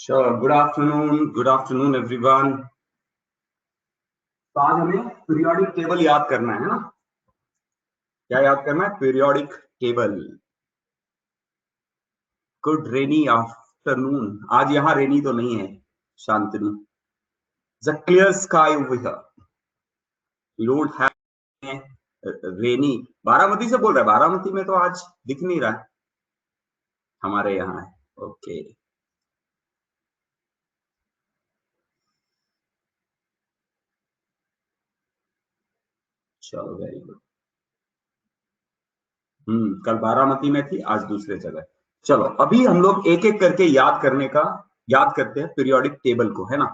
Sure. Good afternoon everyone. तो आज हमें पीरियोडिक टेबल याद करना है ना? क्या याद करना है? Periodic table. Good rainy afternoon. आज यहाँ रेनी तो नहीं है, Shantanu. The clear sky over here. You don't have rainy. Baramati से बोल रहा है. बारामती में तो आज दिख नहीं रहा है. हमारे यहाँ है. ओके. चलो वेरी गुड. कल बारामती में थी, आज दूसरे जगह. चलो अभी हम लोग एक एक करके याद करते हैं पीरियोडिक टेबल को, है ना?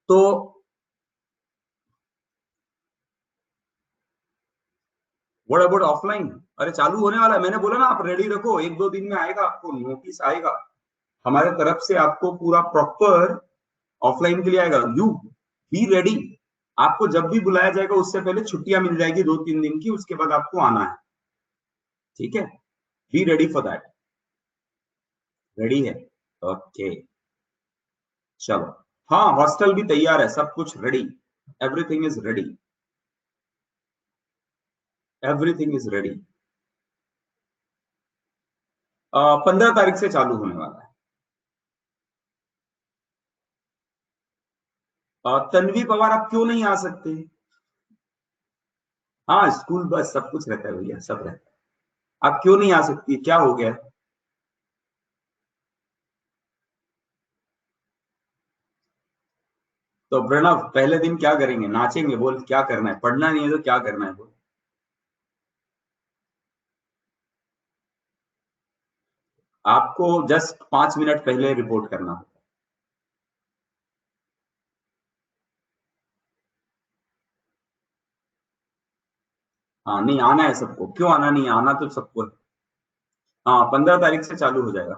तो व्हाट अबाउट ऑफलाइन? अरे चालू होने वाला है. मैंने बोला ना, आप रेडी रखो. 1-2 दिन में आएगा, आपको नोटिस आएगा हमारे तरफ से. आपको पूरा प्रॉपर ऑफलाइन के लिए आएगा. You be ready. आपको जब भी बुलाया जाएगा उससे पहले छुट्टियां मिल जाएगी 2-3 दिन की. उसके बाद आपको आना है. ठीक है? Be ready for that. Ready है? ओके. चलो. हाँ, हॉस्टल भी तैयार है, सब कुछ ready. Everything is ready. Everything is ready. 15 तारीख से चालू होने वाला है. तन्वी पवार, आप क्यों नहीं आ सकते? हाँ, स्कूल बस सब कुछ रहता है भैया, सब रहता है. आप क्यों नहीं आ सकती? क्या हो गया? तो प्रणव, पहले दिन क्या करेंगे? नाचेंगे? बोल, क्या करना है? पढ़ना नहीं है तो क्या करना है? बोल. आपको जस्ट 5 मिनट पहले रिपोर्ट करना होगा. हाँ, नहीं आना है सबको. क्यों आना नहीं है? आना तो सबको है. हाँ, 15 तारीख से चालू हो जाएगा.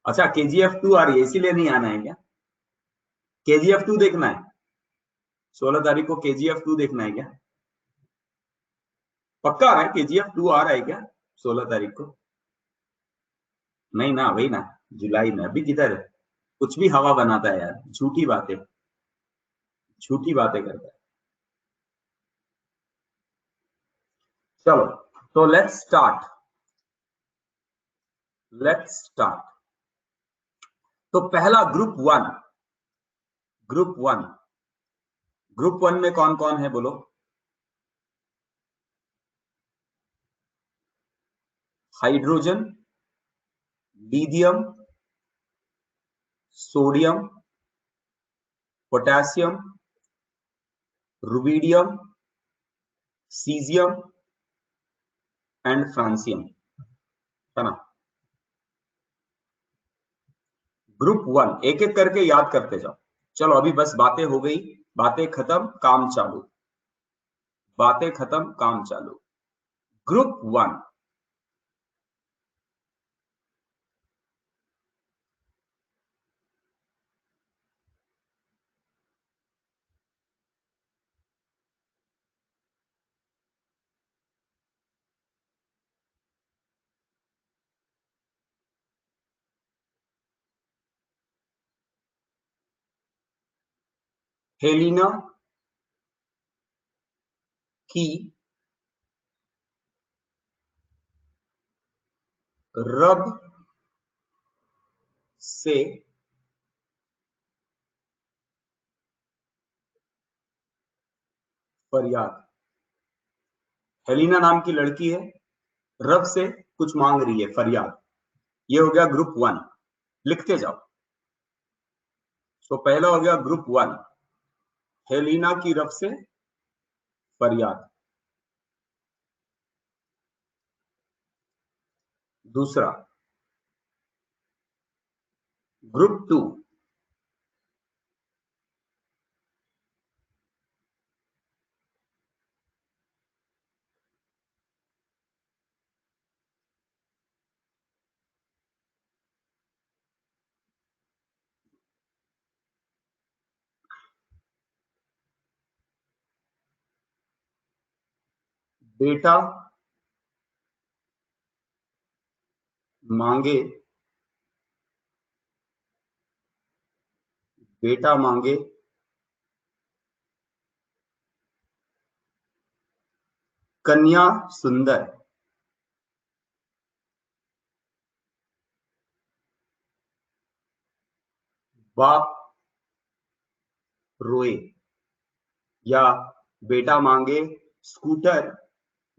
अच्छा, KGF 2 आ रही है, इसीलिए नहीं आना है क्या? KGF 2 देखना है? 16 तारीख को KGF 2 देखना है क्या? पक्का आ रहा है? KGF 2 आ रहा है क्या 16 तारीख को? नहीं ना, वही ना. जुलाई में. अभी किधर है? कुछ भी हवा बनाता है यार. झूठी बातें. झूठी बातें करता है. चलो, तो लेट्स स्टार्ट. Let's start. तो पहला ग्रुप 1. ग्रुप 1. ग्रुप 1 में कौन कौन है बोलो? Hydrogen, lithium, sodium, potassium, rubidium, caesium and francium. है ना? ग्रुप 1 एक एक करके याद करते जाओ. चलो अभी बस बातें हो गई. बातें खत्म, काम चालू. बातें खत्म, काम चालू. ग्रुप 1. हेलिना की रब से फरियाद. हेलिना नाम की लड़की है, रब से कुछ मांग रही है, फरियाद. ये हो गया ग्रुप 1. लिखते जाओ. तो पहला हो गया ग्रुप 1, हेलिना की रब से फरियाद. दूसरा, ग्रुप 2. बेटा मांगे, बेटा मांगे कन्या सुंदर, बाप रोए। या बेटा मांगे स्कूटर,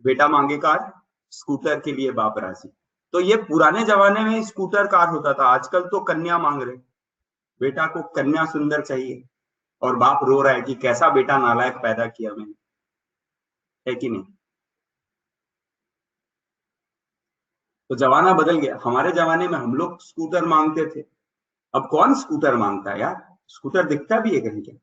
बेटा मांगे कार, स्कूटर के लिए बाप राजी। तो ये पुराने जमाने में स्कूटर कार होता था, आजकल तो कन्या मांग रहे। बेटा को कन्या सुंदर चाहिए और बाप रो रहा है कि कैसा बेटा नालायक पैदा किया मैंने, है कि नहीं। तो जमाना बदल गया, हमारे जमाने में हम लोग स्कूटर मांगते थे, अब कौन स्कूटर मांगता है यार। स्कूटर दिखता भी है कहीं क्या।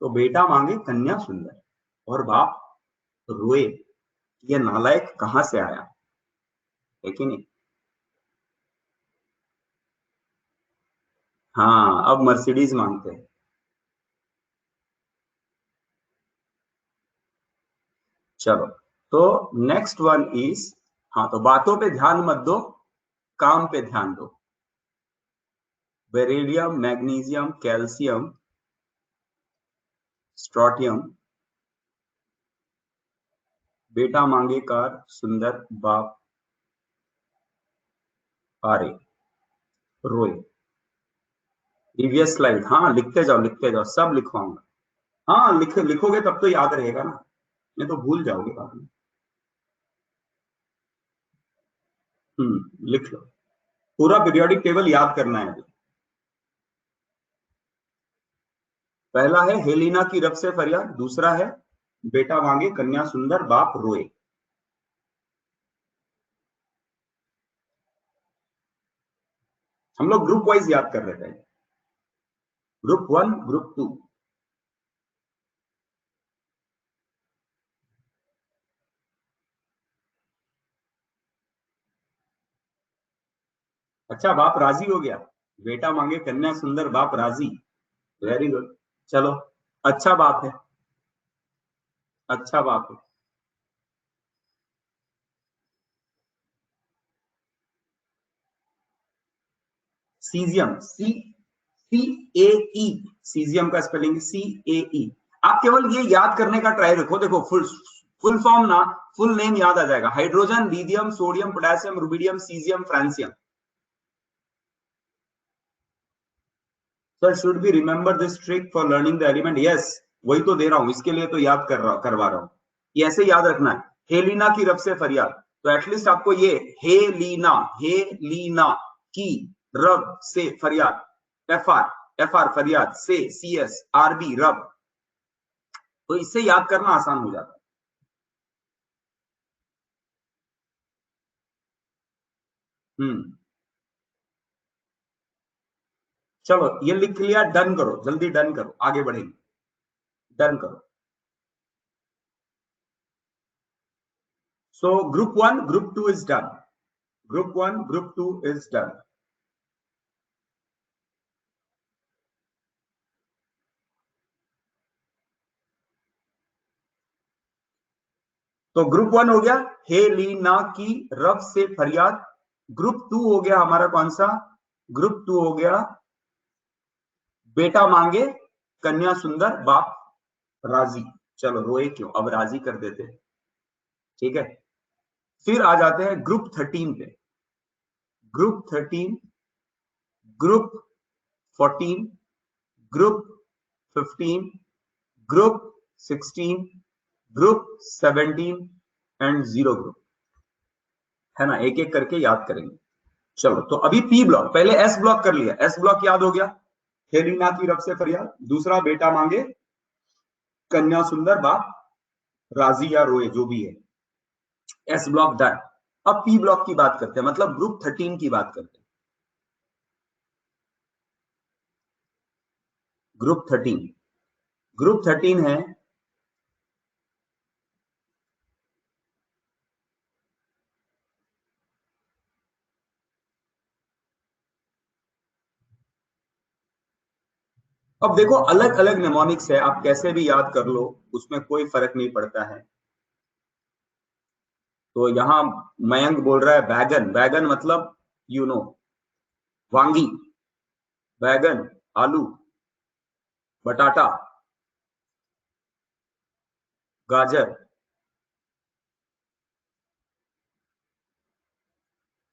तो बेटा मांगे कन्या सुंदर और बाप रोए, ये नालायक कहां से आया, है कि नहीं। हाँ, अब मर्सिडीज मांगते हैं। चलो, तो नेक्स्ट वन इज, हाँ तो बातों पे ध्यान मत दो, काम पे ध्यान दो। बेरिलियम, मैग्नीशियम, कैल्शियम, स्ट्रोटियम, बेटा मांगे कार सुंदर, बाप आरे रोए। प्रीवियस स्लाइड, हाँ लिखते जाओ लिखते जाओ, सब लिखवाऊंगा। हाँ लिखोगे तब तो याद रहेगा ना, नहीं तो भूल जाओगे बाद में। लिख लो, पूरा पीरियोडिक टेबल याद करना है अभी। पहला है हेलिना की रब से फरियाद, दूसरा है बेटा मांगे कन्या सुंदर, बाप रोए। हम लोग ग्रुप वाइज याद कर रहे थे, ग्रुप वन ग्रुप टू। अच्छा, बाप राजी हो गया, बेटा मांगे कन्या सुंदर बाप राजी, वेरी गुड। चलो, अच्छा बाप है, अच्छा बाप है। सीजियम, सी ए ई, सीजियम का स्पेलिंग सी ए ई। आप केवल ये याद करने का ट्राई रखो, देखो फुल फुल फॉर्म ना, फुल नेम याद आ जाएगा, hydrogen, lithium, sodium, potassium, rubidium, caesium, francium. Sir should be remember this trick for learning the element, yes, वही तो दे रहा हूं, इसके लिए तो याद करवा रहा हूं। ये ऐसे याद रखना है, हेलिना की रब से फरियाद, तो एटलीस्ट आपको ये हेलिना, हेलिना की रब से फरियाद, एफ आर फरियाद, से सी एस आर बी रब, तो इससे याद करना आसान हो जाता है। चलो ये लिख लिया, डन करो, जल्दी डन करो, आगे बढ़ेंगे, डन करो। So group one group two is done, group one group two is done. तो ग्रुप वन हो गया हेलीना की रब से फरियाद, ग्रुप टू हो गया हमारा कौन सा, ग्रुप टू हो गया बेटा मांगे कन्या सुंदर बाप राजी। चलो रोए क्यों, अब राजी कर देते हैं, ठीक है। फिर आ जाते हैं ग्रुप 13 पे, group 13, group 14, group 15, group 16, group 17 and zero group, है ना, एक एक करके याद करेंगे। चलो, तो अभी पी ब्लॉक, पहले एस ब्लॉक कर लिया, एस ब्लॉक याद हो गया, हेलिना की रब से फरियाद, दूसरा बेटा मांगे कन्या सुंदर बाप राजी या रोए, जो भी है, एस ब्लॉक डन। अब पी ब्लॉक की बात करते हैं, मतलब ग्रुप 13 की बात करते हैं, ग्रुप 13, ग्रुप 13 है अब देखो अलग अलग नेमोनिक्स है, आप कैसे भी याद कर लो, उसमें कोई फर्क नहीं पड़ता है। तो यहाँ मयंक बोल रहा है बैगन, बैगन मतलब यू नो वांगी, बैगन, आलू, बटाटा, गाजर,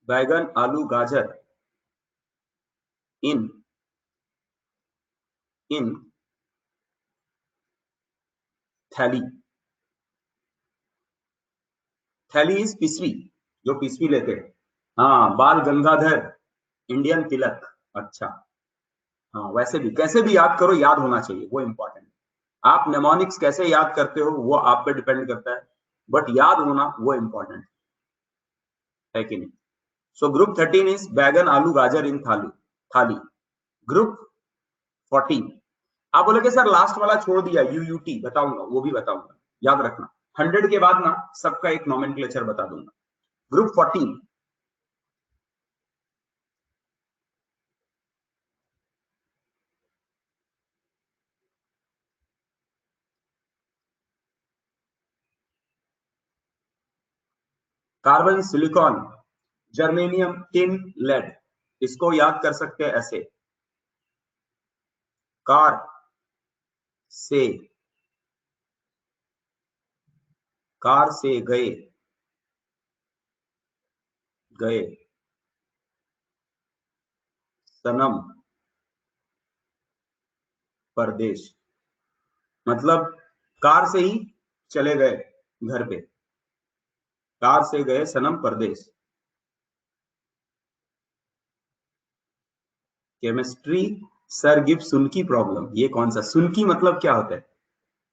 बैगन, आलू, गाजर इन इन थैली। थैली इज पिसवी, जो पिसवी लेते हैं। हाँ, बाल गंगाधर, इंडियन तिलक। अच्छा, हाँ वैसे भी कैसे भी याद करो, याद होना चाहिए, वो इंपॉर्टेंट। आप नेमोनिक्स कैसे याद करते हो वो आप पे डिपेंड करता है, बट याद होना वो इंपॉर्टेंट है कि नहीं। सो ग्रुप 13 इज बैगन, आलू, गाजर इन थाली, थाली। ग्रुप 14, आप बोलोगे सर लास्ट वाला छोड़ दिया, यूयूटी बताऊंगा, वो भी बताऊंगा, याद रखना। 100 के बाद ना सबका एक नॉमेनक्लेचर बता दूंगा। Group 14, carbon, silicon, germanium, tin, lead. इसको याद कर सकते हैं ऐसे, कार से, कार से गए, गए सनम परदेश, मतलब कार से ही चले गए घर पे, कार से गए सनम परदेश। केमिस्ट्री, सर गिव सुन की प्रॉब्लम, ये कौन सा सुन की मतलब क्या होता है,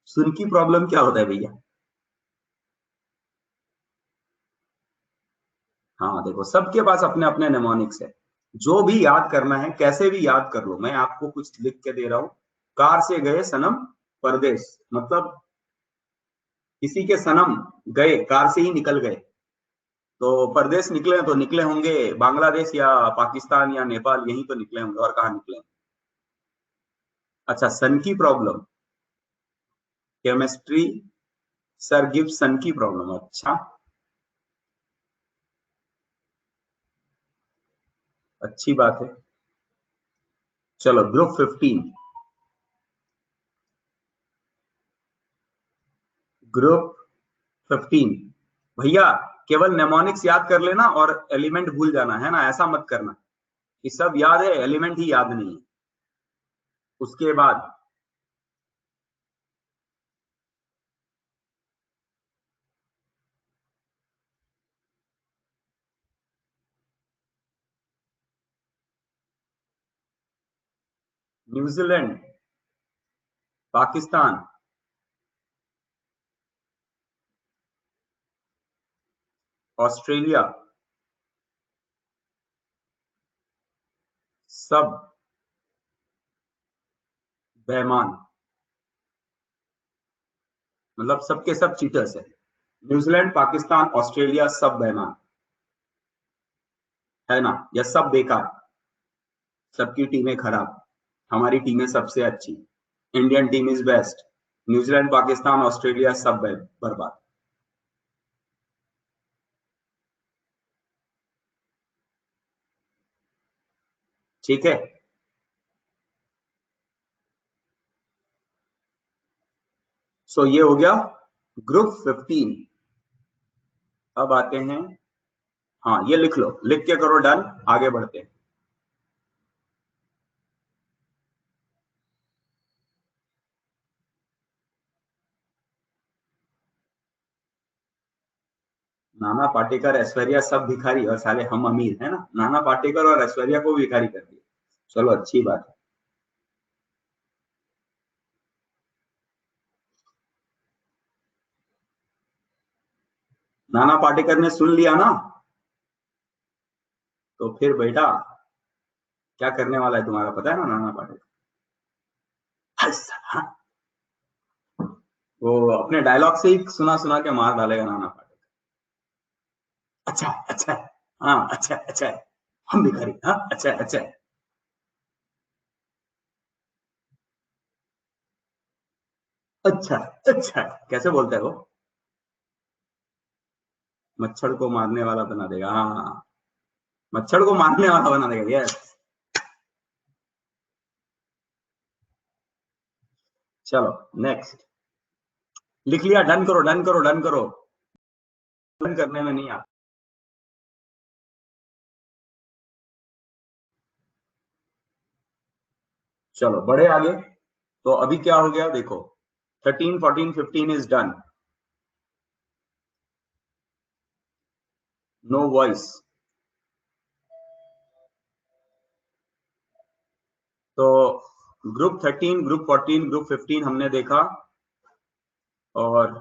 सुन की प्रॉब्लम क्या होता है भैया। हाँ देखो सबके पास अपने अपने नेमोनिक्स है, जो भी याद करना है कैसे भी याद कर लो। मैं आपको कुछ लिख के दे रहा हूं, कार से गए सनम परदेश, मतलब किसी के सनम गए, कार से ही निकल गए, तो परदेश निकले तो निकले होंगे बांग्लादेश या पाकिस्तान या नेपाल, यहीं तो निकले होंगे, और कहाँ निकले। अच्छा, सन की प्रॉब्लम, केमिस्ट्री, सर गिव सन की प्रॉब्लम, अच्छा, अच्छी बात है। चलो ग्रुप 15, ग्रुप 15 भैया, केवल नेमोनिक्स याद कर लेना और एलिमेंट भूल जाना है ना, ऐसा मत करना कि सब याद है एलिमेंट ही याद नहीं है। उसके बाद न्यूजीलैंड, पाकिस्तान, ऑस्ट्रेलिया, सब बेईमान, मतलब सबके सब चीटर्स है। न्यूजीलैंड, पाकिस्तान, ऑस्ट्रेलिया सब बेईमान है ना, या सब बेकार, सबकी टीमें खराब, हमारी टीमें सबसे अच्छी, Indian team is best, New Zealand, Pakistan, Australia सब बर्बाद। ठीक है, सो ये हो गया ग्रुप 15। अब आते हैं, हाँ ये लिख लो, लिख के करो डन, आगे बढ़ते हैं। नाना पाटेकर, ऐश्वर्या सब भिखारी और साले हम अमीर है ना, नाना पाटेकर और ऐश्वर्या को भिखारी कर दिया, चलो अच्छी बात है। नाना पाटेकर ने सुन लिया ना, तो फिर बेटा क्या करने वाला है तुम्हारा पता है ना, नाना पाटेकर। हाय साला, वो अपने डायलॉग से ही सुना सुना के मार डालेगा नाना पाटेकर। अच्छा अच्छा, हाँ अच्छा अच्छा, हम भिखारी, हाँ अच्छा अच्छा। अच्छा, अच्छा, कैसे बोलता है वो? मच्छर को मारने वाला बना देगा, हाँ, मच्छर को मारने वाला बना देगा, यस। चलो नेक्स्ट। लिख लिया? डन करो, डन करो, डन करो। डन करने में नहीं आता। चलो बढ़े आगे। तो अभी क्या हो गया देखो, 13, 14, 15 इज डन। No voice. तो ग्रुप 13, ग्रुप 14, ग्रुप 15 हमने देखा। और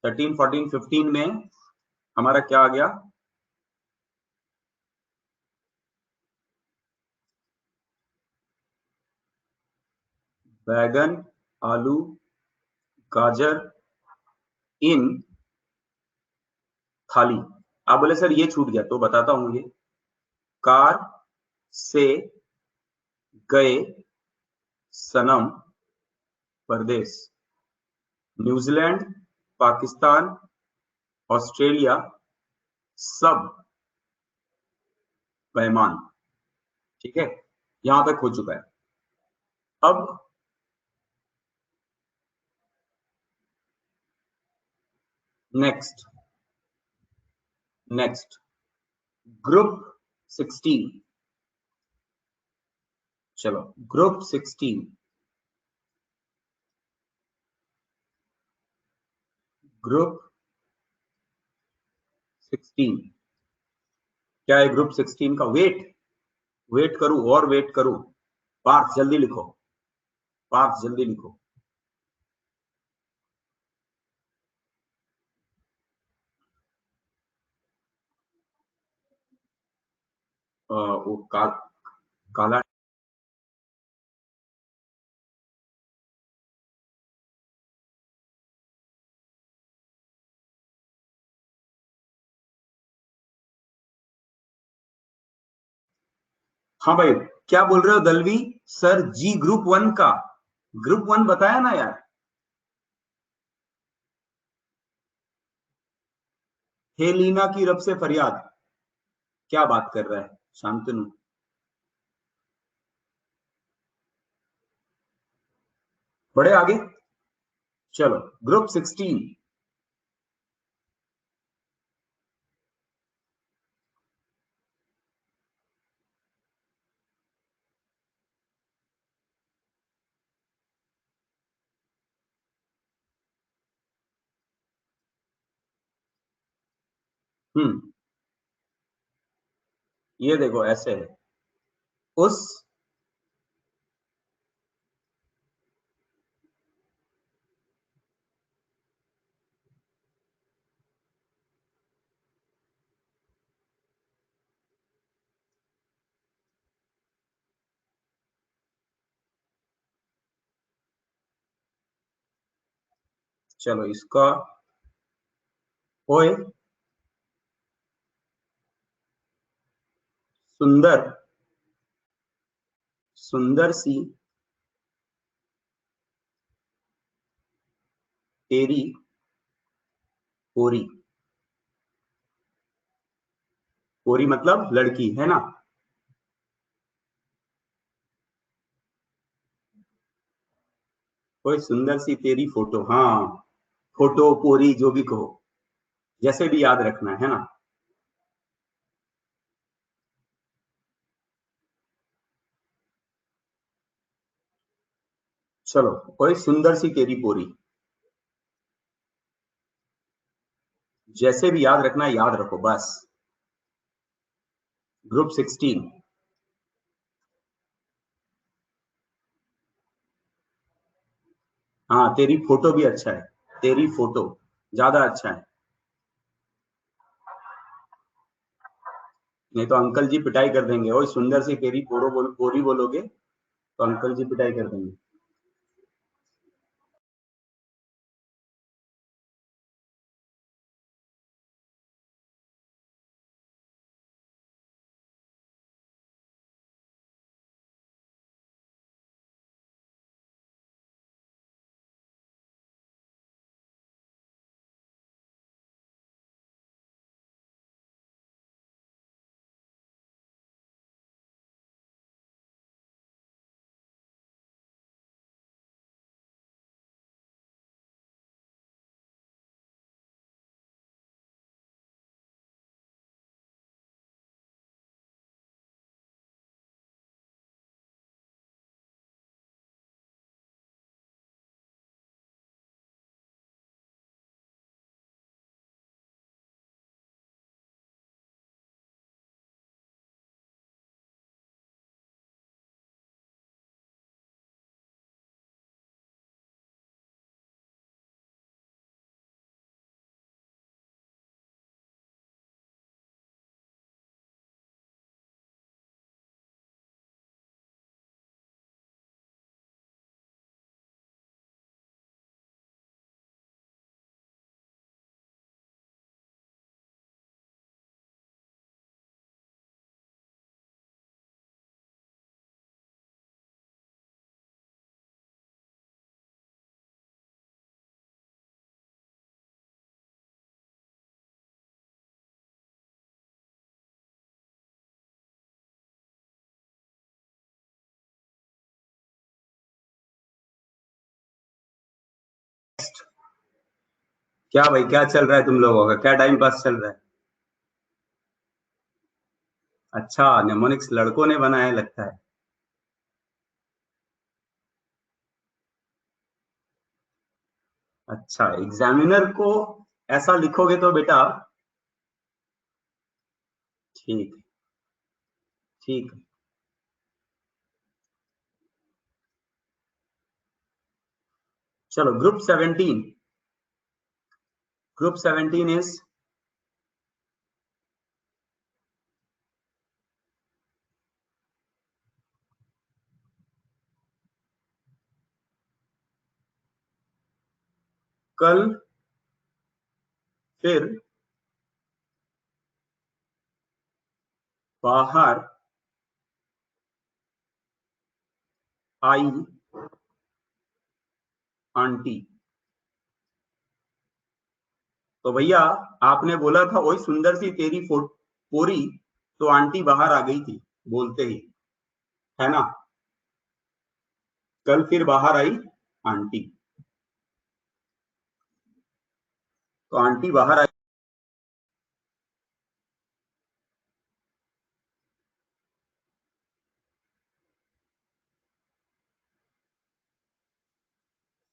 13, 14, 15 में हमारा क्या आ गया? बैगन, आलू, गाजर इन थाली। आप बोले सर ये छूट गया, तो बताता हूं ये। कार से गए सनम परदेश। न्यूजीलैंड, पाकिस्तान, ऑस्ट्रेलिया सब मेहमान। ठीक है, यहां तक हो चुका है। अब नेक्स्ट, नेक्स्ट ग्रुप 16। चलो ग्रुप 16, ग्रुप 16 क्या है? ग्रुप 16 का वेट, वेट करूं और वेट करूं? पार्थ जल्दी लिखो, पार्थ जल्दी लिखो। वो काला। हाँ भाई, क्या बोल रहे हो दलवी? सर जी ग्रुप 1 का, ग्रुप 1 बताया ना यार। हेलीना की रब से फरियाद। क्या बात कर रहा है शांतनु? बड़े आगे। चलो ग्रुप 16। हम्म, ये देखो ऐसे है। उस, चलो इसका ओए सुंदर, सुंदर सी तेरी पोरी। पोरी मतलब लड़की है ना? कोई सुंदर सी तेरी फोटो, हाँ, फोटो पोरी जो भी कहो, जैसे भी याद रखना है ना। चलो कोई सुंदर सी तेरी पोरी, जैसे भी याद रखना है याद रखो बस। ग्रुप 16। हाँ तेरी फोटो भी अच्छा है, तेरी फोटो ज्यादा अच्छा है। नहीं तो अंकल जी पिटाई कर देंगे। ओए सुंदर सी तेरी पोरी बोलोगे तो अंकल जी पिटाई कर देंगे। क्या भाई, क्या चल रहा है तुम लोगों का, क्या टाइम पास चल रहा है? अच्छा, नेमोनिक्स लड़कों ने बनाया है लगता है। अच्छा, एग्जामिनर को ऐसा लिखोगे तो बेटा। ठीक। ठीक। चलो, ग्रुप 17 इज कल फिर बाहर आई आंटी। तो भैया, आपने बोला था वही सुंदर सी तेरी पोरी, तो आंटी बाहर आ गई थी बोलते ही, है ना? कल फिर बाहर आई आंटी, तो आंटी बाहर आई।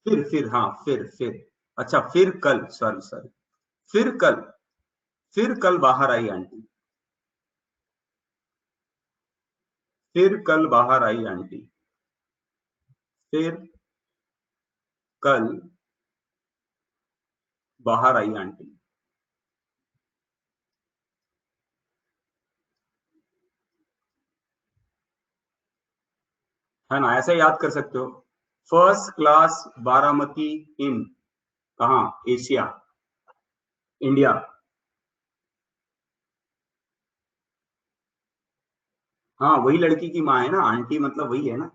फिर हाँ, फिर। अच्छा, फिर कल, सॉरी सॉरी। फिर कल फिर कल बाहर आई आंटी। फिर कल बाहर आई आंटी। फिर कल बाहर आई आंटी। है ना? ऐसे याद कर सकते हो। फर्स्ट क्लास बारामती इन, कहाँ? Asia, India. हाँ, वही लड़की की माँ है ना, आंटी मतलब वही है ना।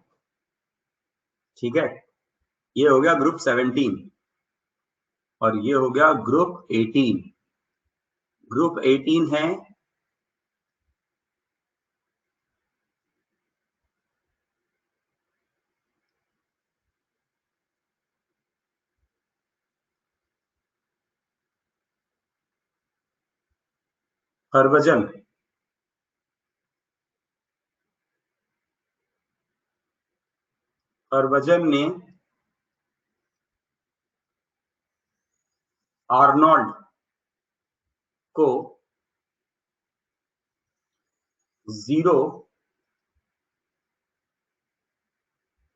ठीक है। ये हो गया ग्रुप 17, और ये हो गया ग्रुप 18। ग्रुप 18 है हरभजन। हरभजन ने आर्नोल्ड को 0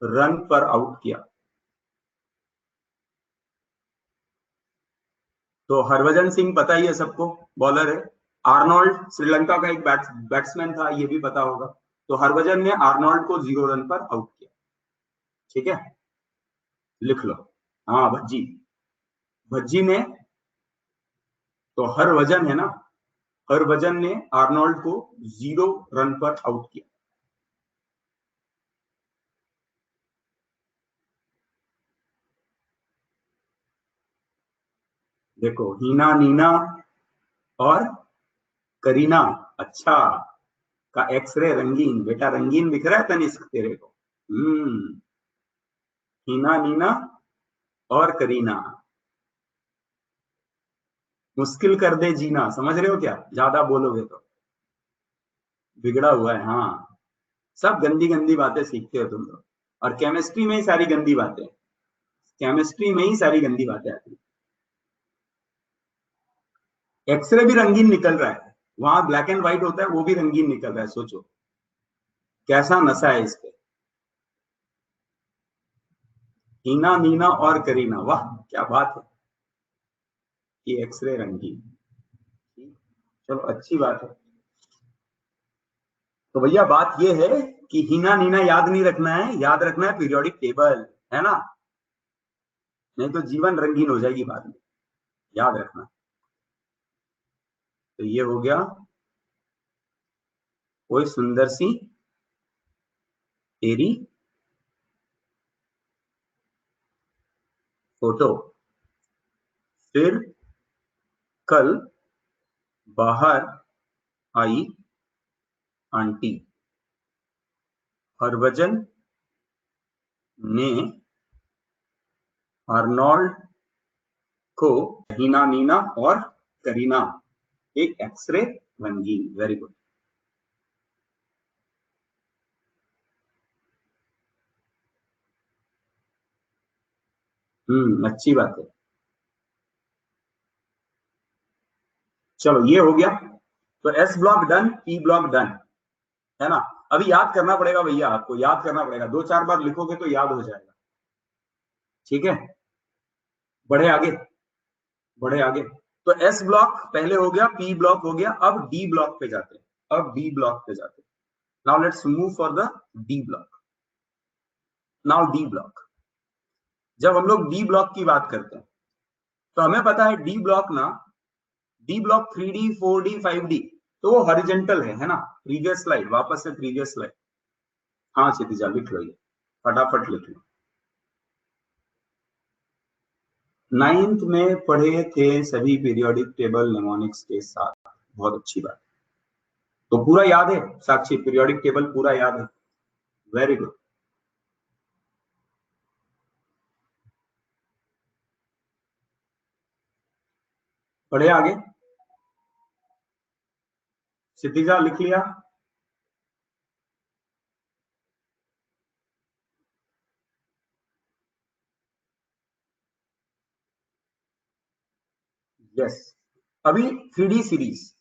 रन पर आउट किया। तो हरभजन सिंह पता ही है सबको, बॉलर है। आर्नोल्ड श्रीलंका का एक बैट्समैन था, ये भी पता होगा। तो हरभजन ने आर्नोल्ड को 0 रन पर आउट किया। ठीक है, लिख लो। हाँ, भज्जी। भज्जी ने, तो हरभजन है ना, हरभजन ने आर्नोल्ड को 0 रन पर आउट किया। देखो, हीना, नीना और करीना। अच्छा, का एक्सरे रंगीन, बेटा रंगीन दिख रहा है तनिष्क तेरे को? हीना, नीना और करीना। मुश्किल कर दे जीना, समझ रहे हो क्या? ज्यादा बोलोगे तो बिगड़ा हुआ है। हाँ, सब गंदी गंदी बातें सीखते हो तुम लोग, और केमिस्ट्री में ही सारी गंदी बातें, केमिस्ट्री में ही सारी गंदी बातें आती है। एक्सरे भी रंगीन निकल रहा है, वहां ब्लैक एंड व्हाइट होता है, वो भी रंगीन निकल रहा है। सोचो कैसा नशा है इस पे। हीना, नीना और करीना, वाह क्या बात है, कि एक्सरे रंगीन। चलो, अच्छी बात है। तो भैया बात ये है कि हीना नीना याद नहीं रखना है, याद रखना है पीरियोडिक टेबल, है ना? नहीं तो जीवन रंगीन हो जाएगी बाद में, याद रखना। तो ये हो गया कोई सुंदर सी तेरी फोटो। फिर कल बाहर आई आंटी। हरभजन ने आर्नोल्ड को हीना, नीना और करीना एक एक्सरे रंगीन। Very good. अच्छी बात है। चलो ये हो गया। तो S block done, P block done, है ना। अभी याद करना पड़ेगा भैया, आपको याद करना पड़ेगा, 2-4 बार लिखोगे तो याद हो जाएगा। ठीक है, बढ़े आगे, बढ़े आगे। तो एस ब्लॉक पहले हो गया, पी ब्लॉक हो गया, अब डी ब्लॉक पे जाते हैं। अब डी ब्लॉक पे जाते हैं। Now let's move for the D block. Now D block, जब हम लोग डी ब्लॉक की बात करते हैं तो हमें पता है डी ब्लॉक ना, D block 3D 4D 5D, तो वो हॉरिजेंटल है ना। प्रीवियस स्लाइड, वापस से प्रीवियस स्लाइड। हाँ क्षितिजा लिख लो, ये फटाफट लिख लो। 9th में पढ़े थे सभी पीरियोडिक टेबल नेमोनिक्स के साथ, बहुत अच्छी बात। तो पूरा याद है साक्षी, पीरियोडिक टेबल पूरा याद है। Very good. पढ़े आगे, क्षितिजा लिख लिया। यस, अभी 3D series.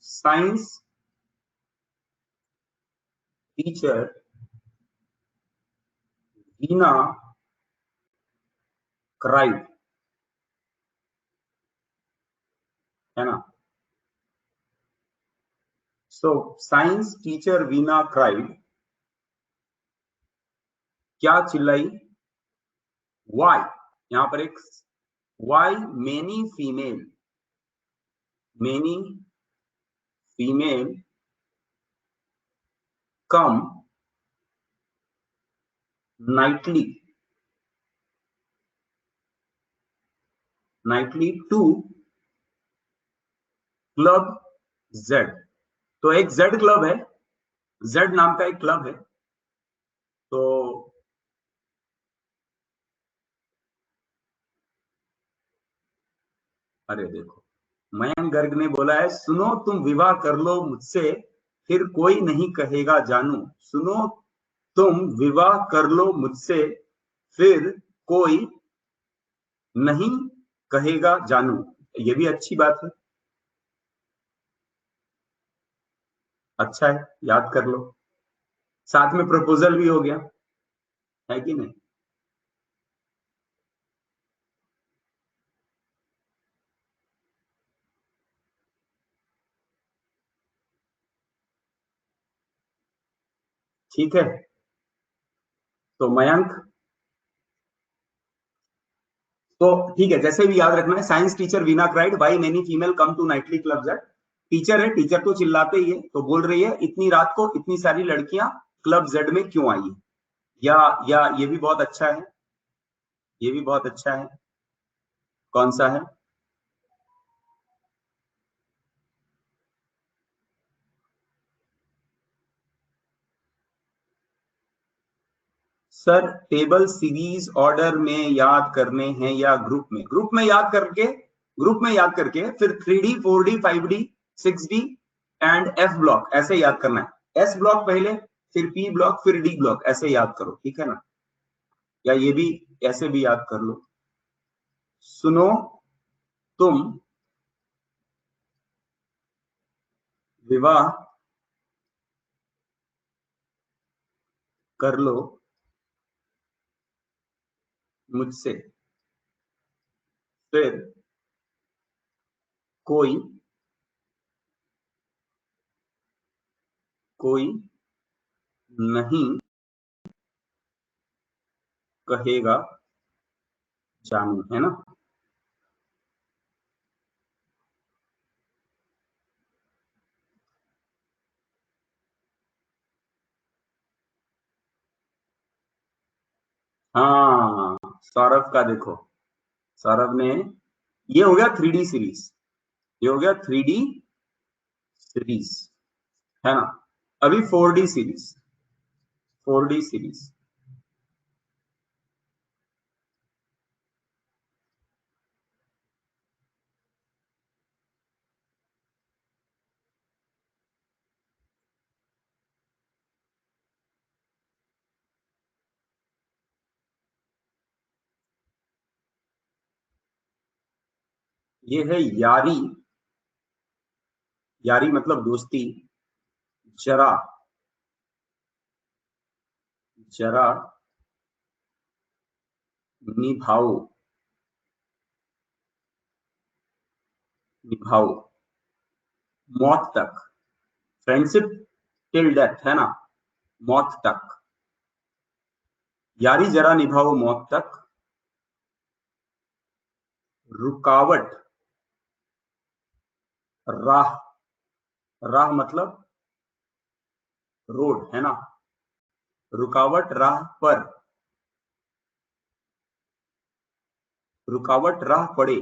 Science teacher Veena cried, है ना। So science teacher Veena cried, क्या चिल्लाई? वाई, यहां पर एक Y many female, many female come nightly, nightly to club Z. तो एक जेड क्लब है, जेड नाम का एक क्लब है। तो अरे देखो, मयंक गर्ग ने बोला है, सुनो तुम विवाह कर लो मुझसे, फिर कोई नहीं कहेगा जानू। सुनो तुम विवाह कर लो मुझसे, फिर कोई नहीं कहेगा जानू। ये भी अच्छी बात है, अच्छा है, याद कर लो। साथ में प्रपोजल भी हो गया, है कि नहीं। ठीक है, तो मयंक, तो ठीक है, जैसे भी याद रखना है, science teacher Veena cried why many female come to nightly club Z. Teacher है, टीचर तो चिल्लाते ही है, तो बोल रही है इतनी रात को इतनी सारी लड़कियां क्लब जेड में क्यों आई है। या ये भी बहुत अच्छा है, ये भी बहुत अच्छा है। कौन सा है? सर टेबल सीरीज ऑर्डर में याद करने हैं या ग्रुप में? ग्रुप में याद करके, ग्रुप में याद करके फिर 3D 4D 5D 6D and F block ऐसे याद करना है। एस ब्लॉक पहले, फिर पी ब्लॉक, फिर डी ब्लॉक, ऐसे याद करो, ठीक है ना। या ये भी ऐसे भी याद कर लो। सुनो तुम विवाह कर लो मुझसे, फिर कोई, कोई नहीं कहेगा जानू, है ना। हाँ, सौरभ का देखो, सौरभ ने, ये हो गया 3D सीरीज, ये हो गया 3D सीरीज, है ना। अभी 4D सीरीज, 4D सीरीज। ये है यारी, यारी मतलब दोस्ती, जरा, जरा निभाओ, निभाओ मौत तक, फ्रेंडशिप टिल डेथ, है ना, मौत तक, यारी जरा निभाओ मौत तक, रुकावट, राह, राह मतलब रोड, है ना, रुकावट राह पर, रुकावट राह पड़े,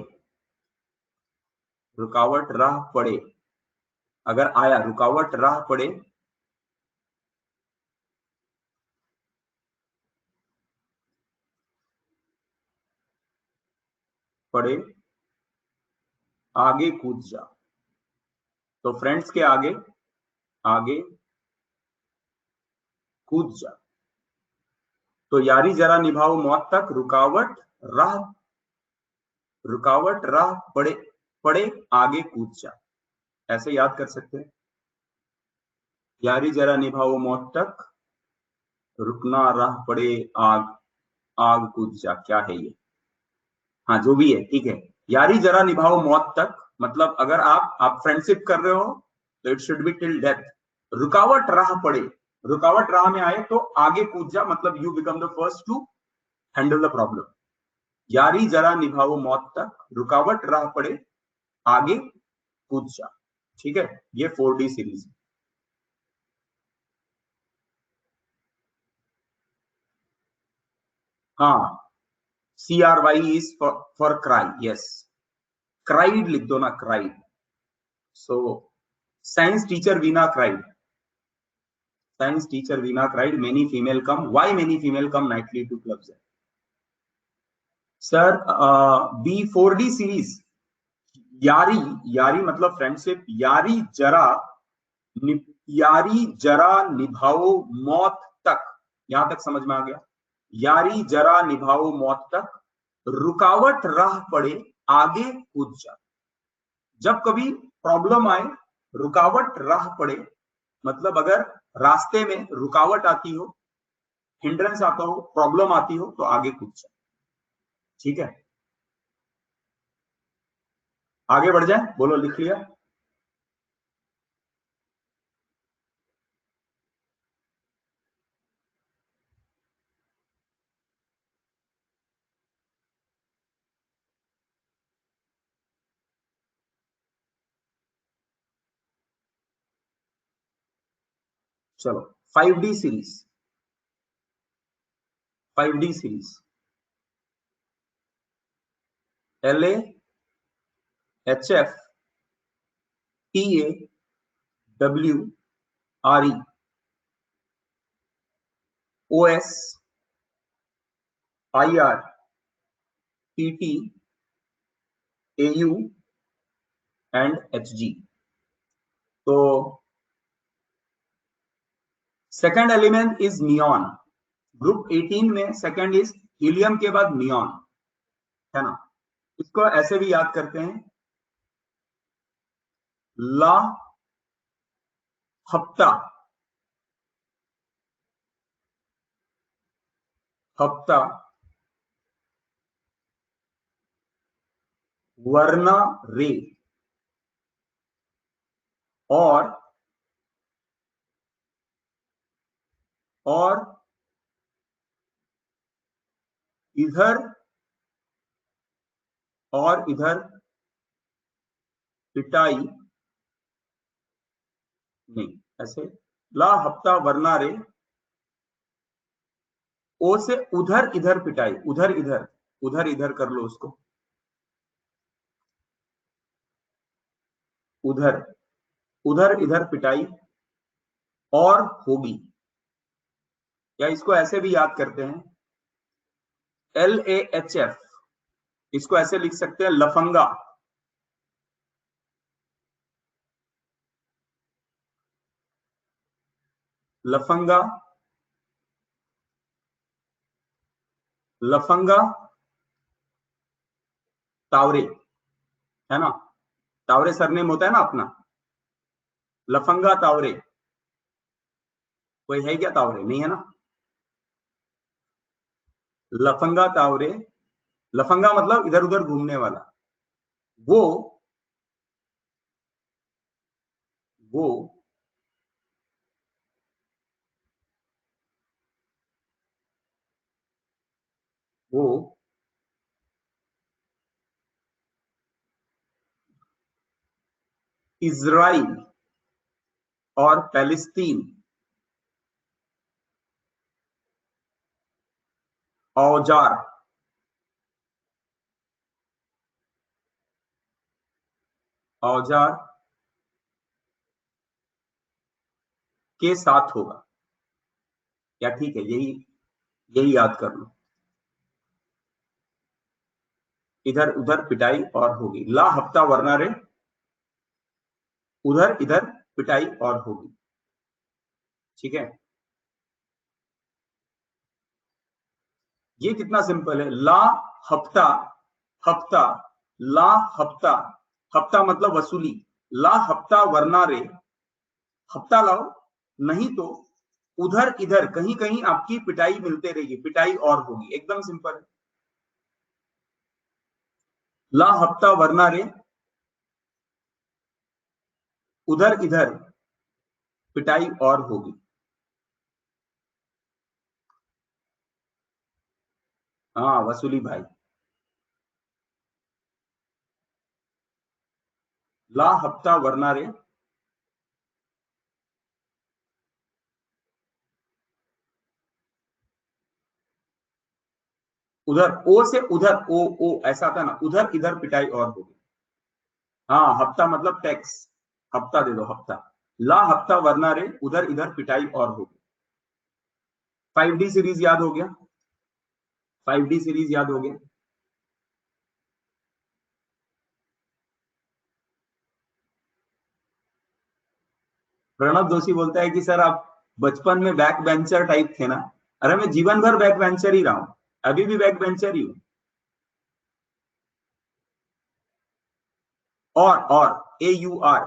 रुकावट राह पड़े, अगर आया रुकावट राह पड़े, पड़े आगे कूद जा, तो फ्रेंड्स के आगे, आगे कूद जा, तो यारी जरा निभाओ मौत तक, राह रुकावट राह पड़े, पड़े आगे कूद जा, ऐसे याद कर सकते हैं। यारी जरा निभाओ मौत तक, रुकना राह पड़े, आग, आग कूद जा, क्या है ये, हाँ जो भी है ठीक है। यारी जरा निभाओ मौत तक, मतलब अगर आप फ्रेंडशिप कर रहे हो तो it should be till death. रुकावट राह पड़े, रुकावट राह में आए तो आगे कूद जा, मतलब you become the first to handle the problem. यारी जरा निभाओ मौत तक, रुकावट राह पड़े आगे कूद जा, ठीक है। ये 4D सीरीज। हाँ, CRY is for cry, yes, cried लिख दो ना, cried. So science teacher Veena cried, science teacher Veena cried, many female come, why many female come nightly to clubs. Sir, B4D series, यारी, यारी मतलब फ्रेंडशिप, यारी जरा यारी जरा निभाओ मौत तक, यहां तक समझ में आ गया। यारी जरा निभाओ मौत तक, रुकावट राह पड़े आगे कूद जा। जब कभी प्रॉब्लम आए, रुकावट राह पड़े, मतलब अगर रास्ते में रुकावट आती हो, हिंड्रेंस आता हो, प्रॉब्लम आती हो, तो आगे कूद जा, ठीक है। आगे बढ़ जाए, बोलो, लिख लिया। चलो, 5D series, 5D series, LAHFTEAU and HG। तो second element is neon, group 18 में सेकंड इज हीलियम के बाद नियॉन, है ना। इसको ऐसे भी याद करते हैं, ला हफ्ता, हफ्ता वरना रे, और और इधर, और इधर पिटाई नहीं, ऐसे ला हफ्ता वरना रे, ओ से उधर इधर पिटाई, उधर इधर, उधर इधर कर लो उसको, उधर उधर इधर पिटाई और होगी, या इसको ऐसे भी याद करते हैं, LAHF, इसको ऐसे लिख सकते हैं, लफंगा। लफंगा, लफंगा तावरे, है ना, तावरे सरनेम होता है ना अपना, लफंगा तावरे, कोई है क्या तावरे? नहीं है ना। लफंगा तावरे, लफंगा मतलब इधर उधर घूमने वाला, वो वो वो इजराइल और पैलेस्तीन औजार औजार के साथ होगा। क्या ठीक है? यही यही याद कर लो, इधर उधर पिटाई और होगी, ला हफ्ता वरना रे, उधर इधर पिटाई और होगी। ठीक है, ये कितना सिंपल है। ला हफ्ता, हफ्ता, ला हफ्ता, हफ्ता मतलब वसूली, ला हफ्ता वरना रे, हफ्ता लाओ, नहीं तो उधर इधर कहीं कहीं आपकी पिटाई मिलते रहेगी, पिटाई और होगी, एकदम सिंपल है। ला हफ्ता वरना रे, उधर इधर पिटाई और होगी। हाँ वसूली भाई, ला हफ्ता वरना रे, उधर ओ से उधर, ओ ऐसा था ना, उधर इधर पिटाई और होगी। हाँ हफ्ता मतलब टैक्स, हफ्ता दे दो हफ्ता, ला हफ्ता वरना रे, उधर इधर पिटाई और होगी। 5D सीरीज याद हो गया, 5D सीरीज याद हो गया। प्रणब जोशी बोलता है कि सर आप बचपन में बैक बेंचर टाइप थे ना। अरे मैं जीवन भर बैक बेंचर ही रहा हूं, अभी भी बैक बेंचर ही हूं। और AUR,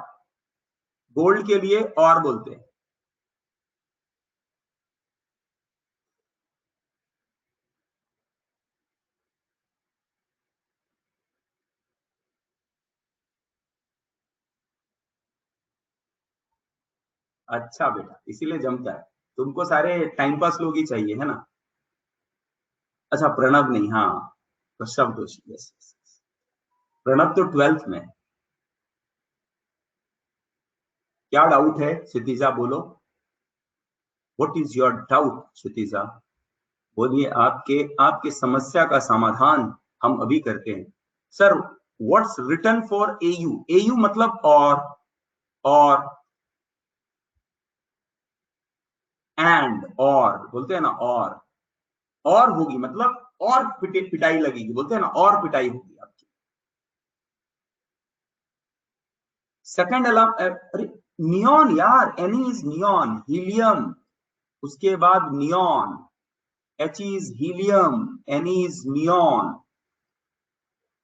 गोल्ड के लिए और बोलते हैं। अच्छा बेटा, इसीलिए जमता है, तुमको सारे टाइम पास लोग ही चाहिए, है ना। अच्छा प्रणब नहीं, हाँ ऋषभ जोशी, यस यस। प्रणब तो 12th में है। क्या डाउट है क्षितिजा, बोलो, what is your doubt Kshitija, बोलिए, आपके आपके समस्या का समाधान हम अभी करते हैं। Sir what's written for AU, AU मतलब और एंड, और बोलते हैं ना, और होगी मतलब और पिटाई लगेगी, बोलते हैं ना, और पिटाई होगी आपकी। सेकंड अलार्म, अरे नियॉन यार, एनी इज नियॉन, हीलियम, उसके बाद neon, H is helium, N is neon,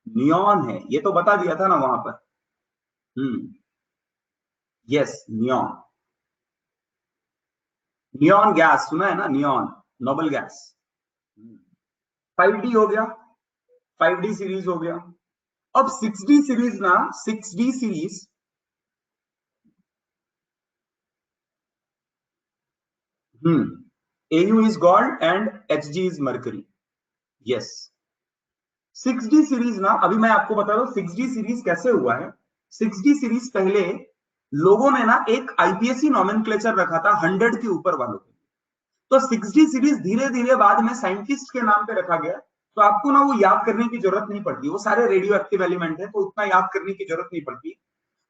neon है, ये तो बता दिया था ना वहां पर। यस नियॉन, नियॉन गैस सुना है ना, नियॉन नोबल गैस। 5D हो गया, 5D सीरीज हो गया। अब 6D सीरीज ना, 6D series, AU is gold and HG is mercury, yes। 6D series ना, अभी मैं आपको बता दूं 6D सीरीज कैसे हुआ है। 6D सीरीज पहले लोगों ने ना एक IPSC नॉमेनक्लेचर रखा था 100 के ऊपर वालों के, तो 6D सीरीज धीरे धीरे बाद में साइंटिस्ट के नाम पे रखा गया, तो आपको ना वो याद करने की जरूरत नहीं पड़ती, वो सारे रेडियो एक्टिव एलिमेंट है, तो उतना याद करने की जरूरत नहीं पड़ती।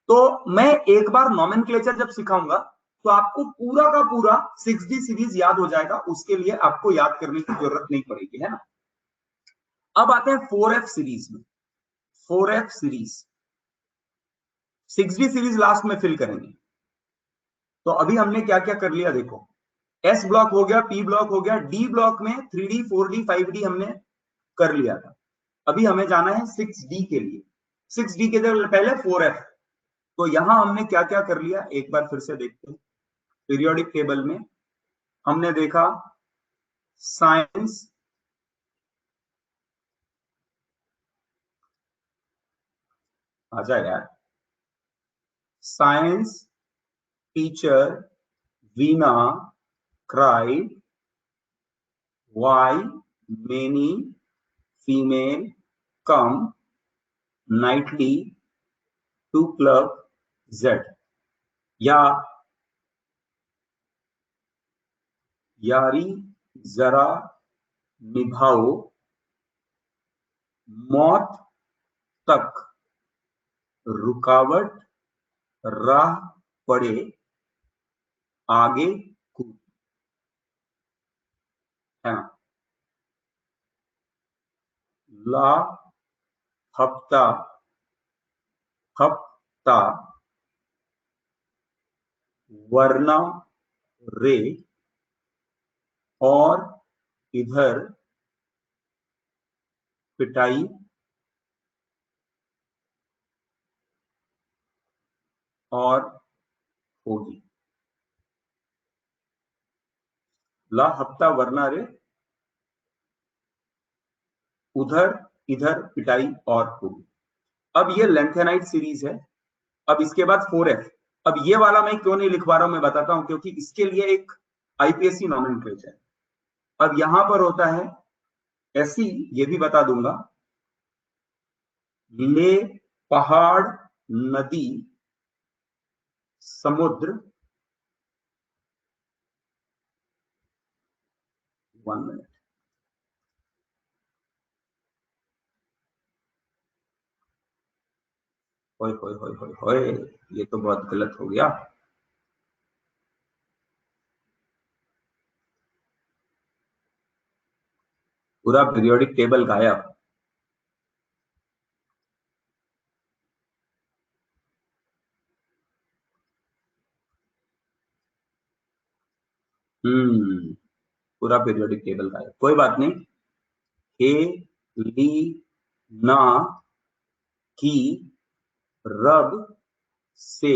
तो मैं एक बार नॉमेनक्लेचर जब सिखाऊंगा तो आपको पूरा का पूरा 6D सीरीज याद हो जाएगा, उसके लिए आपको याद करने की जरूरत नहीं पड़ेगी, है ना। अब आते हैं 4F सीरीज में। 4F series 6D series last में फिल करेंगे। तो अभी हमने क्या क्या कर लिया देखो, एस ब्लॉक हो गया, पी ब्लॉक हो गया, डी ब्लॉक में 3D 4D 5D हमने कर लिया था। अभी हमें जाना है 6D के लिए। 6D के पहले 4F। तो यहां हमने क्या क्या कर लिया एक बार फिर से देखते हैं। पीरियोडिक टेबल में हमने देखा साइंस, आजा यार, science teacher Veena cried, why many female come nightly to club Z, या यारी जरा निभाओ मौत तक रुकावट राह पड़े आगे कूद, है ना। ला हफ्ता हफ्ता वरना रे और इधर पिटाई और होगी। ला हफ्ता वरना रे, उधर इधर पिटाई और होगी। अब ये लेंथेनाइट सीरीज है। अब इसके बाद 4F। अब ये वाला मैं क्यों नहीं लिखवा रहा हूं मैं बताता हूं, क्योंकि इसके लिए एक आईपीएससी नॉमेनक्लेचर। अब यहां पर होता है ऐसी, ये भी बता दूंगा, ले पहाड़ नदी समुद्र, 1 मिनट, होय होय होय होय होय, ये तो बहुत गलत हो गया। पूरा पीरियोडिक टेबल गायब। पूरा पीरियोडिक टेबल गायब, कोई बात नहीं। हे ली ना की रब से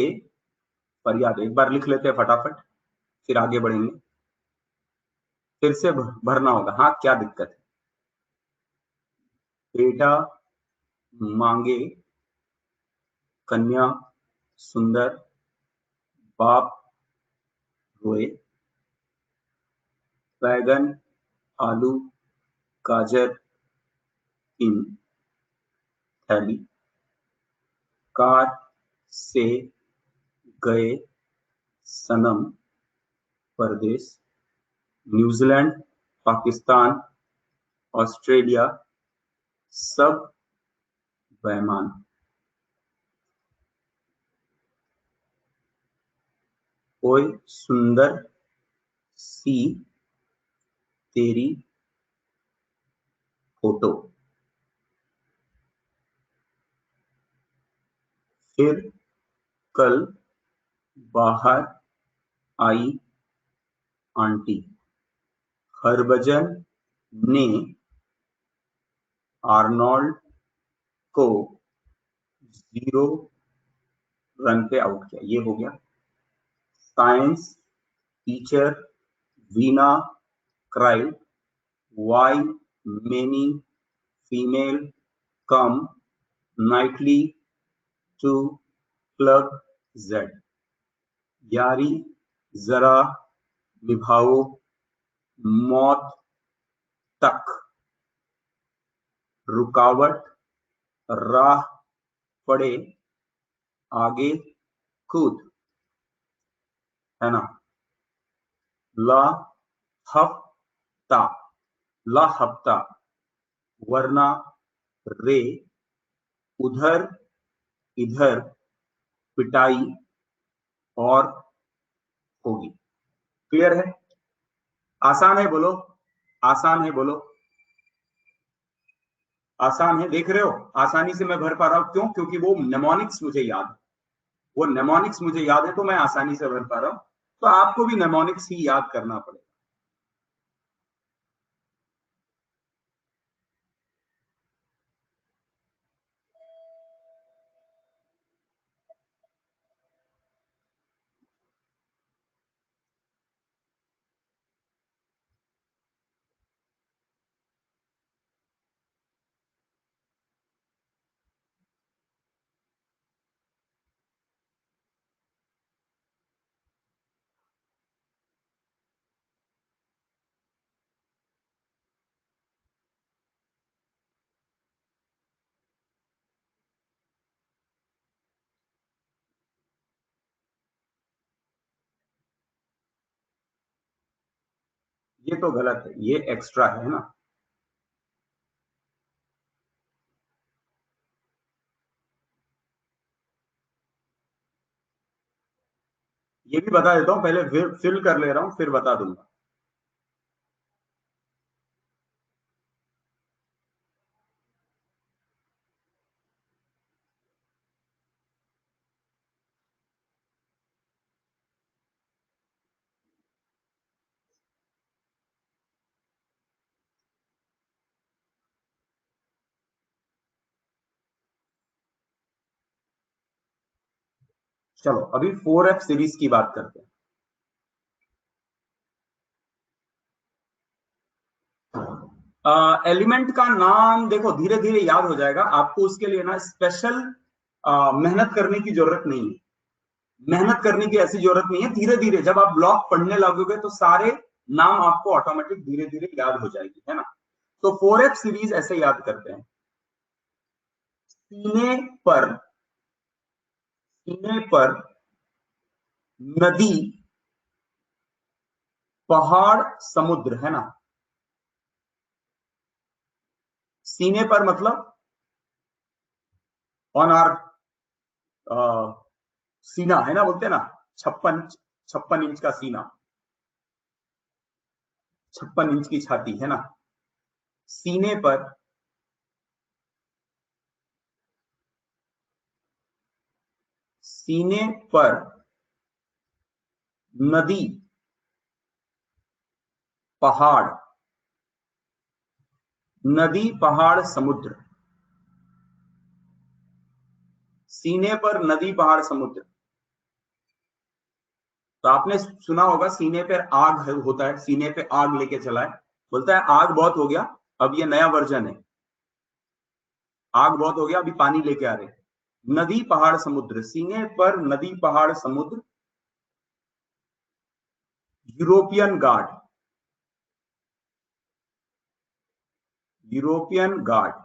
फरियाद, एक बार लिख लेते हैं फटाफट, फिर आगे बढ़ेंगे। फिर से भरना होगा, हाँ क्या दिक्कत है। बेटा मांगे कन्या सुंदर, बाप रोए, बैगन आलू गाजर इन थैली, कार से गए सनम परदेश, न्यूजीलैंड पाकिस्तान ऑस्ट्रेलिया सब बेईमान, कोई सुंदर सी तेरी फोटो, फिर कल बाहर आई आंटी, हरभजन ने आर्नोल्ड को 0 रन पे आउट किया, ये हो गया। Science teacher Veena cried, why many female come nightly to club Z, यारी जरा निभाओ मौत तक रुकावट राह पड़े आगे कूद, है ना। ला हफ्ता, ला हफ्ता, वरना रे, उधर, इधर, पिटाई और होगी। क्लियर है? आसान है बोलो, आसान है बोलो, आसान है। देख रहे हो आसानी से मैं भर पा रहा हूं, क्यों? क्योंकि वो नेमोनिक्स मुझे याद है, वो नेमोनिक्स मुझे याद है, तो मैं आसानी से भर पा रहा हूं। तो आपको भी नेमोनिक्स ही याद करना पड़ेगा। ये तो गलत है, ये एक्स्ट्रा है ना। ये भी बता देता हूं, पहले फिल कर ले रहा हूं, फिर बता दूंगा। चलो अभी 4F सीरीज की बात करते हैं। एलिमेंट का नाम देखो, धीरे धीरे याद हो जाएगा आपको, उसके लिए ना स्पेशल मेहनत करने की जरूरत नहीं है। मेहनत करने की ऐसी जरूरत नहीं है, धीरे धीरे जब आप ब्लॉक पढ़ने लगोगे तो सारे नाम आपको ऑटोमेटिक धीरे धीरे याद हो जाएगी, है ना। तो 4F सीरीज ऐसे याद करते हैं। सीने पर, सीने पर नदी, पहाड़, समुद्र, है ना। सीने पर मतलब ऑन आर सीना, है ना, बोलते हैं ना, 56 इंच का सीना, 56 इंच की छाती, है ना। सीने पर, सीने पर नदी, पहाड़, नदी, पहाड़, समुद्र। सीने पर नदी, पहाड़, समुद्र। तो आपने सुना होगा सीने पर आग होता है, सीने पे आग लेके चला है, बोलता है आग बहुत हो गया, अब ये नया वर्जन है, आग बहुत हो गया अभी पानी लेके आ रहे। नदी, पहाड़, समुद्र, सीने पर नदी, पहाड़, समुद्र, यूरोपियन गार्ड, यूरोपियन गार्ड।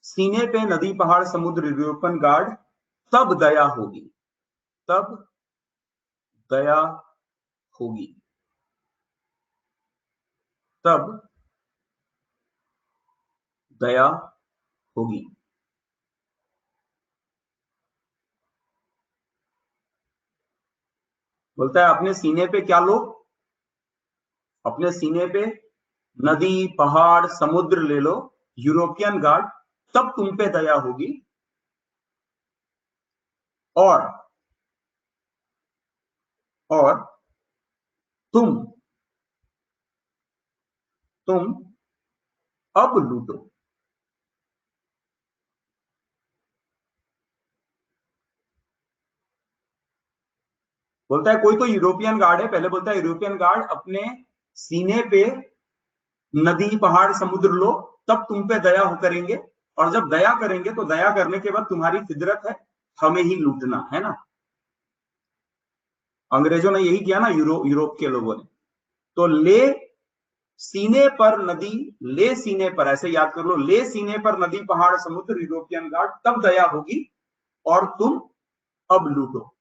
सीने पे नदी, पहाड़, समुद्र, यूरोपियन गार्ड, तब दया होगी, तब दया होगी, तब दया होगी। बोलता है अपने सीने पे क्या लो, अपने सीने पे नदी, पहाड़, समुद्र ले लो, यूरोपियन गार्ड, तब तुम पे दया होगी। और और तुम, तुम अब लूटो। बोलता है कोई तो यूरोपियन गार्ड है, पहले बोलता है यूरोपियन गार्ड अपने सीने पे नदी, पहाड़, समुद्र लो, तब तुम पे दया हो करेंगे, और जब दया करेंगे तो दया करने के बाद तुम्हारी फितरत है हमें ही लूटना, है ना। अंग्रेजों ने यही किया ना, यूरोप के लोगों ने। तो ले सीने पर नदी, ले सीने पर, ऐसे याद कर लो, ले सीने पर नदी, पहाड़, समुद्र, यूरोपियन गार्ड, तब दया होगी, और तुम अब लूटो।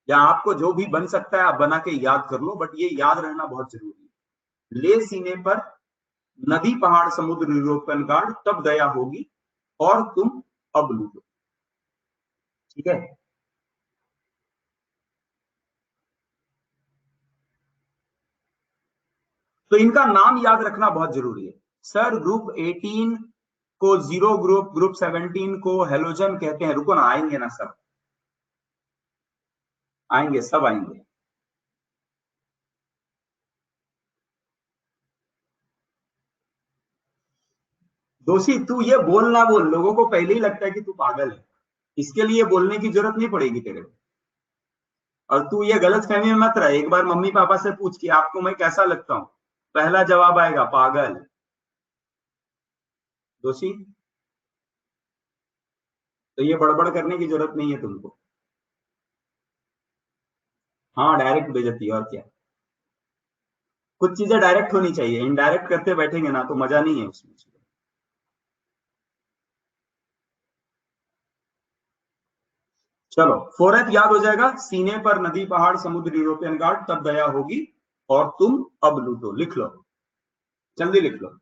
या आपको जो भी बन सकता है आप बना के याद कर लो, बट ये याद रहना बहुत जरूरी है। ले सीने पर नदी पहाड़ समुद्र यूरोपियन गार्ड तब दया होगी और तुम अब लूटो। ठीक है। तो इनका नाम याद रखना बहुत जरूरी है। सर ग्रुप 18 को जीरो ग्रुप, ग्रुप 17 को हेलोजन कहते हैं। रुको ना, आएंगे ना सब, आएंगे सब आएंगे। दोषी तू ये बोल ना बोल, लोगों को पहले ही लगता है कि तू पागल है, इसके लिए बोलने की जरूरत नहीं पड़ेगी तेरे को। और तू ये गलत फहमी में मत रह, एक बार मम्मी पापा से पूछ कि आपको मैं कैसा लगता हूं, पहला जवाब आएगा पागल। दोषी, तो ये बड़बड़ करने की जरूरत नहीं है तुमको। हाँ डायरेक्ट बेइज्जती, और क्या। कुछ चीजें डायरेक्ट होनी चाहिए, इनडायरेक्ट करते बैठेंगे ना तो मजा नहीं है उसमें। चलो, फोरथ याद हो जाएगा, सीने पर नदी पहाड़ समुद्र यूरोपियन गार्ड तब दया होगी और तुम अब लूटो। लिख लो, जल्दी लिख लो।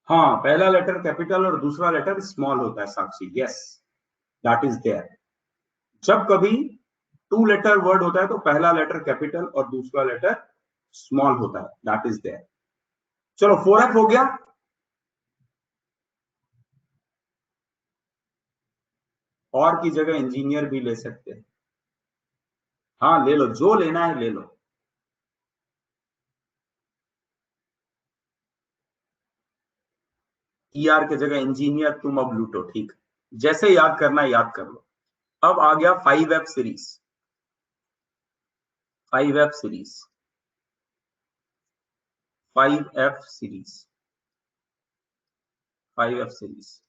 हाँ, पहला लेटर कैपिटल और दूसरा लेटर स्मॉल होता है Sakshi. Yes, that is there. जब कभी टू लेटर वर्ड होता है तो पहला लेटर कैपिटल और दूसरा लेटर स्मॉल होता है, दैट इज देयर। चलो, 4F हो गया। और की जगह इंजीनियर भी ले सकते हैं। हाँ ले लो, जो लेना है ले लो। ER की जगह इंजीनियर, तुम अब लूटो। ठीक, जैसे याद करना है याद कर लो। अब आ गया 5F series. 5F series, 5F series, 5F series.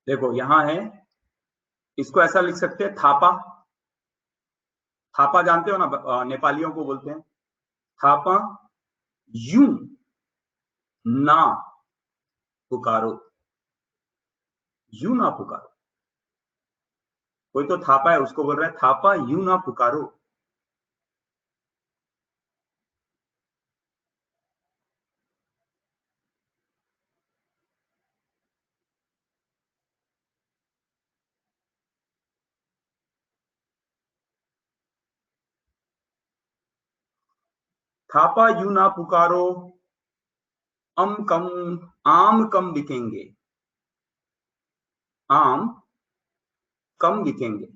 देखो यहां है, इसको ऐसा लिख सकते हैं थापा। थापा जानते हो ना, नेपालियों को बोलते हैं थापा। यू ना पुकारो, यू ना पुकारो। कोई तो थापा है, उसको बोल रहा है थापा यू ना पुकारो। थापा यू ना पुकारो, अम कम, आम कम बिकेंगे, आम कम बिकेंगे,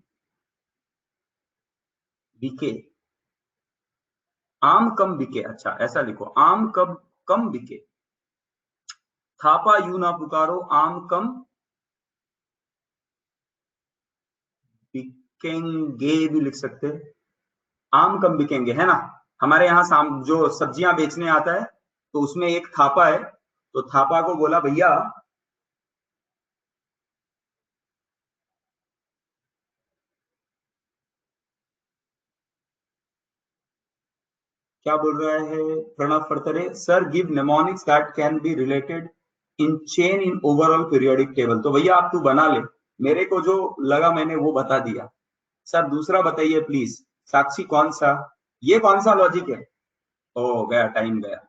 बिके, आम कम बिके। अच्छा ऐसा लिखो, आम कब कम बिके। थापा यू ना पुकारो, आम कम बिकेंगे भी लिख सकते हैं। आम कम बिकेंगे है ना। हमारे यहाँ जो सब्जियां बेचने आता है तो उसमें एक थापा है, तो थापा को बोला भैया, क्या बोल रहा है Pranav Phadtare, sir give mnemonics that can be related in chain in overall periodic table. तो भैया आप तू बना ले, मेरे को जो लगा मैंने वो बता दिया। सर दूसरा बताइए प्लीज। साक्षी कौन सा, ये कौन सा लॉजिक है? ओ गया, टाइम गया।